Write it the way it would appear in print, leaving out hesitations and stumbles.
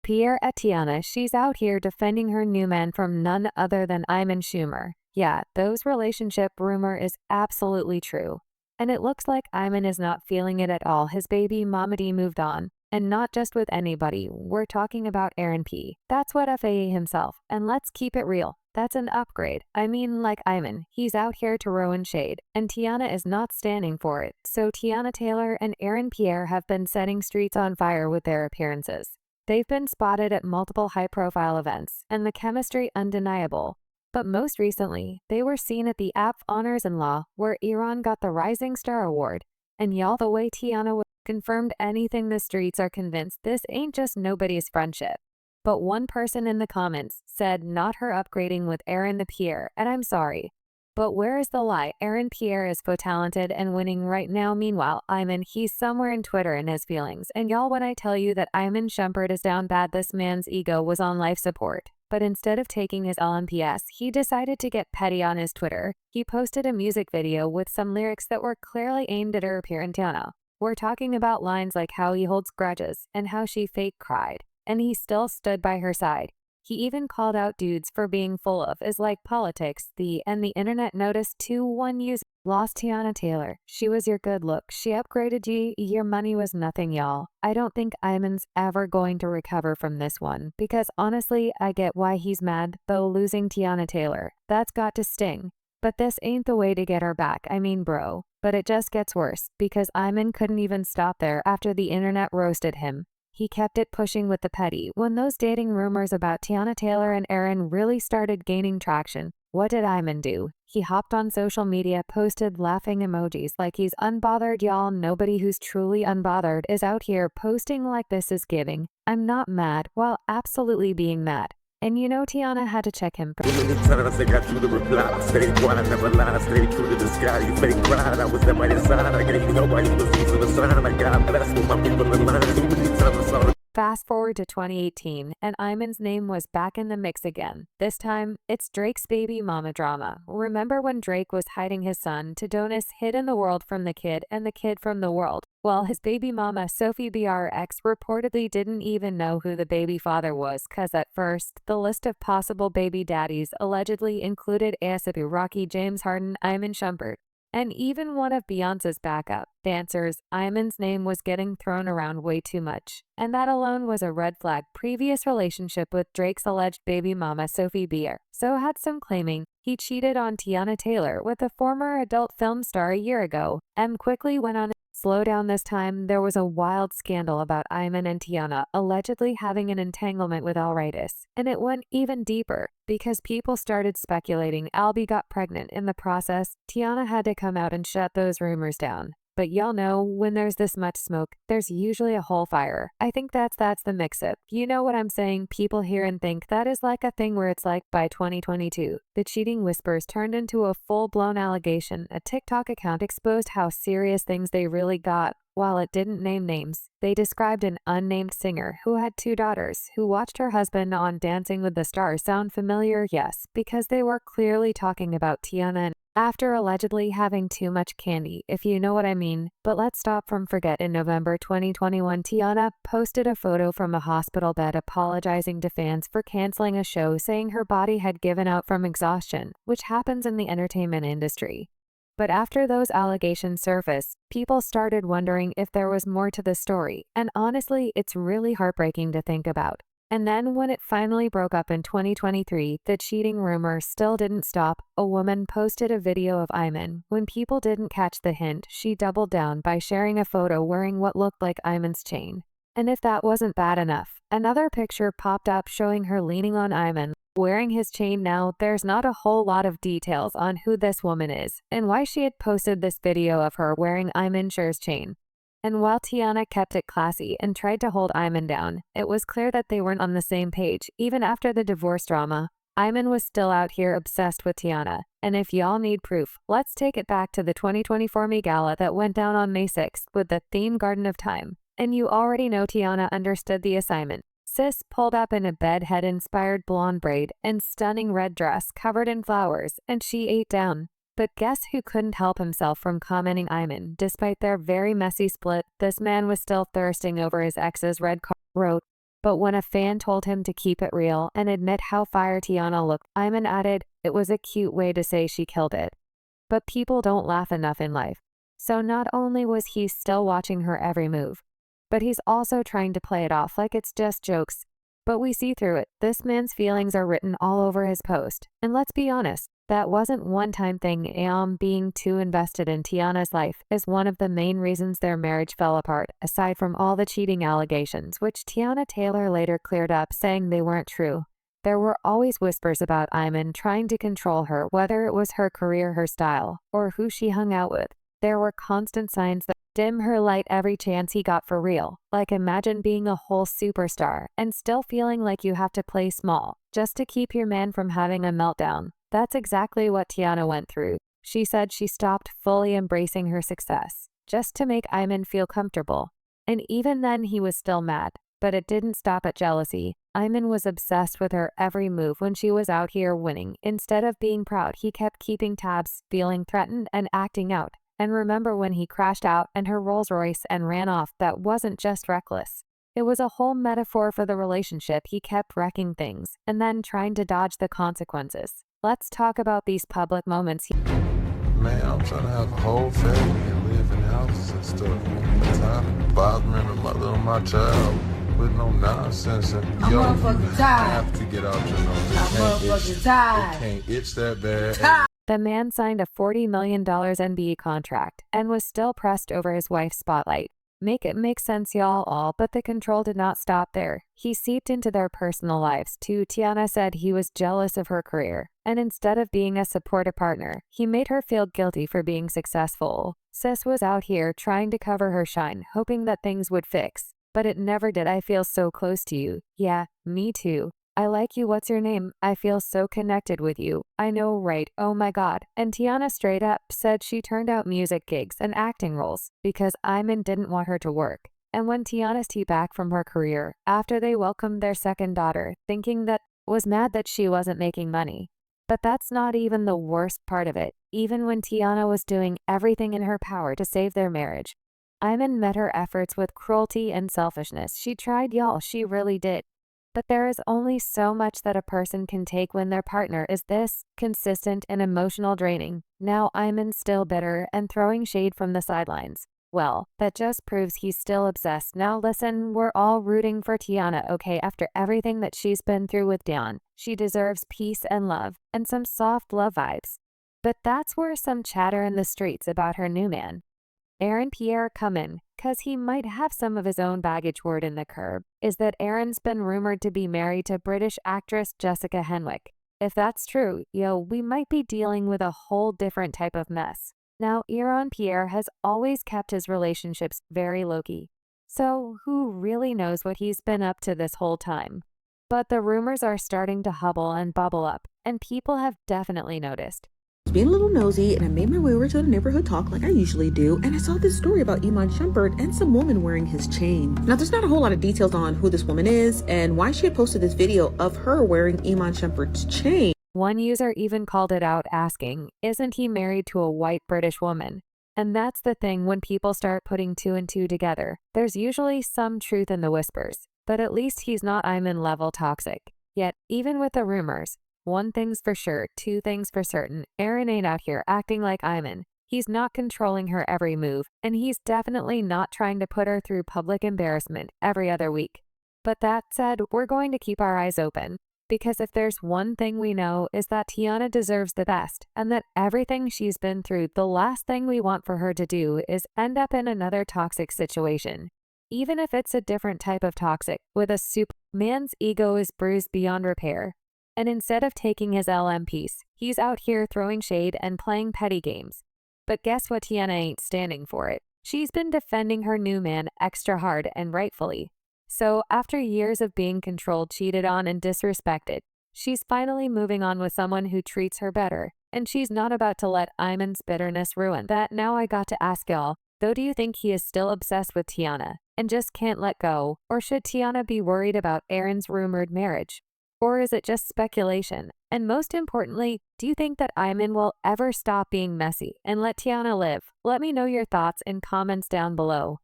Pierre at Teyana, she's out here defending her new man from none other than Iman Shumpert. Yeah, those relationship rumor is absolutely true. And it looks like Iman is not feeling it at all. His baby Mamadi moved on. And not just with anybody, we're talking about Aaron P. That's what FAA himself. And let's keep it real. That's an upgrade. I mean, like Iman, he's out here to row in shade. And Teyana is not standing for it. So Teyana Taylor and Aaron Pierre have been setting streets on fire with their appearances. They've been spotted at multiple high-profile events, and the chemistry undeniable. But most recently, they were seen at the AP Honors in Law, where Iran got the Rising Star Award. And y'all, the way Teyana confirmed anything the streets are convinced this ain't just nobody's friendship. But one person in the comments said not her upgrading with Aaron the Pierre, and I'm sorry. But where is the lie? Aaron Pierre is so talented and winning right now. Meanwhile, Iman, he's somewhere in Twitter in his feelings. And y'all, when I tell you that Iman Shumpert is down bad, this man's ego was on life support. But instead of taking his LMPS, he decided to get petty on his Twitter. He posted a music video with some lyrics that were clearly aimed at her appearance. Teyana. We're talking about lines like how he holds grudges and how she fake cried. And he still stood by her side. He even called out dudes for being full of is like politics, the internet noticed 2-1 use lost Teyana Taylor. She was your good look. She upgraded you. Your money was nothing, y'all. I don't think Iman's ever going to recover from this one because honestly, I get why he's mad, though losing Teyana Taylor. That's got to sting. But this ain't the way to get her back. I mean, bro. But it just gets worse because Iman couldn't even stop there after the internet roasted him. He kept it pushing with the petty. When those dating rumors about Teyana Taylor and Aaron really started gaining traction, what did Iman do? He hopped on social media, posted laughing emojis like he's unbothered. Y'all, nobody who's truly unbothered is out here posting like this is giving I'm not mad while absolutely being mad. And you know Teyana had to check him. They got you the reply. Stay quiet, never lie. Stay true to the sky. You fake pride. I was at my side. I gave you nobody was easy to sign. I got that's what my people in line. Too many times I saw. Fast forward to 2018, and Iman's name was back in the mix again. This time, it's Drake's baby mama drama. Remember when Drake was hiding his son, Teyana's hid in the world from the kid and the kid from the world? Well, his baby mama, Sophie BRX, reportedly didn't even know who the baby father was, cause at first, the list of possible baby daddies allegedly included ASAP Rocky, James Harden, Iman Shumpert, and even one of Beyonce's backup dancers. Iman's name was getting thrown around way too much, and that alone was a red flag. Previous relationship with Drake's alleged baby mama, Sophie Pierre, so had some claiming he cheated on Teyana Taylor with a former adult film star a year ago. M quickly went on. Slow down this time. There was a wild scandal about Iman and Teyana allegedly having an entanglement with Alrightis, and it went even deeper because people started speculating Albie got pregnant in the process. Teyana had to come out and shut those rumors down. But y'all know, when there's this much smoke, there's usually a whole fire. I think that's the mix-up. You know what I'm saying? People hear and think that is like a thing where it's like, by 2022, the cheating whispers turned into a full-blown allegation. A TikTok account exposed how serious things they really got. While it didn't name names, they described an unnamed singer who had 2 daughters who watched her husband on Dancing with the Stars. Sound familiar? Yes, because they were clearly talking about Teyana after allegedly having too much candy, if you know what I mean. But let's stop from forget. In November 2021, Teyana posted a photo from a hospital bed apologizing to fans for canceling a show, saying her body had given out from exhaustion, which happens in the entertainment industry. But after those allegations surfaced, people started wondering if there was more to the story, and honestly, it's really heartbreaking to think about. And then when it finally broke up in 2023, the cheating rumor still didn't stop. A woman posted a video of Iman. When people didn't catch the hint, she doubled down by sharing a photo wearing what looked like Iman's chain. And if that wasn't bad enough, another picture popped up showing her leaning on Iman, wearing his chain. Now, there's not a whole lot of details on who this woman is and why she had posted this video of her wearing Iman Shumpert's chain. And while Teyana kept it classy and tried to hold Iman down, it was clear that they weren't on the same page. Even after the divorce drama, Iman was still out here obsessed with Teyana. And if y'all need proof, let's take it back to the 2024 Met Gala that went down on May 6th with the theme Garden of Time. And you already know Teyana understood the assignment. Sis pulled up in a bedhead-inspired blonde braid and stunning red dress covered in flowers, and she ate down. But guess who couldn't help himself from commenting Iman? Despite their very messy split, this man was still thirsting over his ex's red car. Wrote, But when a fan told him to keep it real and admit how fire Teyana looked, Iman added, it was a cute way to say she killed it. But people don't laugh enough in life. So not only was he still watching her every move, but he's also trying to play it off like it's just jokes. But we see through it. This man's feelings are written all over his post. And let's be honest, that wasn't one-time thing. Being too invested in Teyana's life is one of the main reasons their marriage fell apart, aside from all the cheating allegations, which Teyana Taylor later cleared up, saying they weren't true. There were always whispers about Iman trying to control her, whether it was her career, her style, or who she hung out with. There were constant signs that dim her light every chance he got for real. Like, imagine being a whole superstar and still feeling like you have to play small just to keep your man from having a meltdown. That's exactly what Teyana went through. She said she stopped fully embracing her success just to make Iman feel comfortable. And even then he was still mad. But it didn't stop at jealousy. Iman was obsessed with her every move when she was out here winning. Instead of being proud, he kept keeping tabs, feeling threatened and acting out. And remember when he crashed out in her Rolls Royce and ran off? That wasn't just reckless. It was a whole metaphor for the relationship. He kept wrecking things and then trying to dodge the consequences. Let's talk about these public moments. Man, I'm trying to have a whole family and live in houses and stuff. The time bothering the mother of my child with no nonsense. And yo, motherfucking tired. I have to get out your nose. It can't itch that bad. The man signed a $40 million NBA contract and was still pressed over his wife's spotlight. Make it make sense, y'all, but the control did not stop there. He seeped into their personal lives too. Teyana said he was jealous of her career, and instead of being a supportive partner, he made her feel guilty for being successful. Sis was out here trying to cover her shine, hoping that things would fix. But it never did. I feel so close to you. Yeah, me too. I like you. What's your name? I feel so connected with you. I know, right? Oh my God. And Teyana straight up said she turned out music gigs and acting roles because Iman didn't want her to work. And when Teyana stepped back from her career after they welcomed their second daughter, thinking that was mad that she wasn't making money. But that's not even the worst part of it. Even when Teyana was doing everything in her power to save their marriage, Iman met her efforts with cruelty and selfishness. She tried, y'all. She really did. But there is only so much that a person can take when their partner is this consistent and emotional draining. Now Iman's still bitter and throwing shade from the sidelines. Well, that just proves he's still obsessed. Now listen, we're all rooting for Teyana, okay? After everything that she's been through with Dion, she deserves peace and love and some soft love vibes. But that's where some chatter in the streets about her new man, Aaron Pierre, come in, cause he might have some of his own baggage. Word in the curb is that Aaron's been rumored to be married to British actress Jessica Henwick. If that's true, we might be dealing with a whole different type of mess. Now, Aaron Pierre has always kept his relationships very low-key, so who really knows what he's been up to this whole time? But the rumors are starting to hubble and bubble up, and people have definitely noticed. Being a little nosy, and I made my way over to the neighborhood talk like I usually do, and I saw this story about Iman Shumpert and some woman wearing his chain. Now, there's not a whole lot of details on who this woman is and why she had posted this video of her wearing Iman Shumpert's chain. One user even called it out, asking, isn't he married to a white British woman? And that's the thing, when people start putting two and two together, there's usually some truth in the whispers. But at least he's not Iman level toxic. Yet, even with the rumors, one thing's for sure, two things for certain, Aaron ain't out here acting like Iman. He's not controlling her every move, and he's definitely not trying to put her through public embarrassment every other week. But that said, we're going to keep our eyes open, because if there's one thing we know is that Teyana deserves the best, and that everything she's been through, the last thing we want for her to do is end up in another toxic situation. Even if it's a different type of toxic, with a man's ego is bruised beyond repair. And instead of taking his LM piece, he's out here throwing shade and playing petty games. But guess what? Teyana ain't standing for it. She's been defending her new man extra hard, and rightfully. So after years of being controlled, cheated on, and disrespected, she's finally moving on with someone who treats her better. And she's not about to let Iman's bitterness ruin that. Now I got to ask y'all, though, do you think he is still obsessed with Teyana and just can't let go? Or should Teyana be worried about Aaron's rumored marriage? Or is it just speculation? And most importantly, do you think that Iman will ever stop being messy and let Teyana live? Let me know your thoughts in comments down below.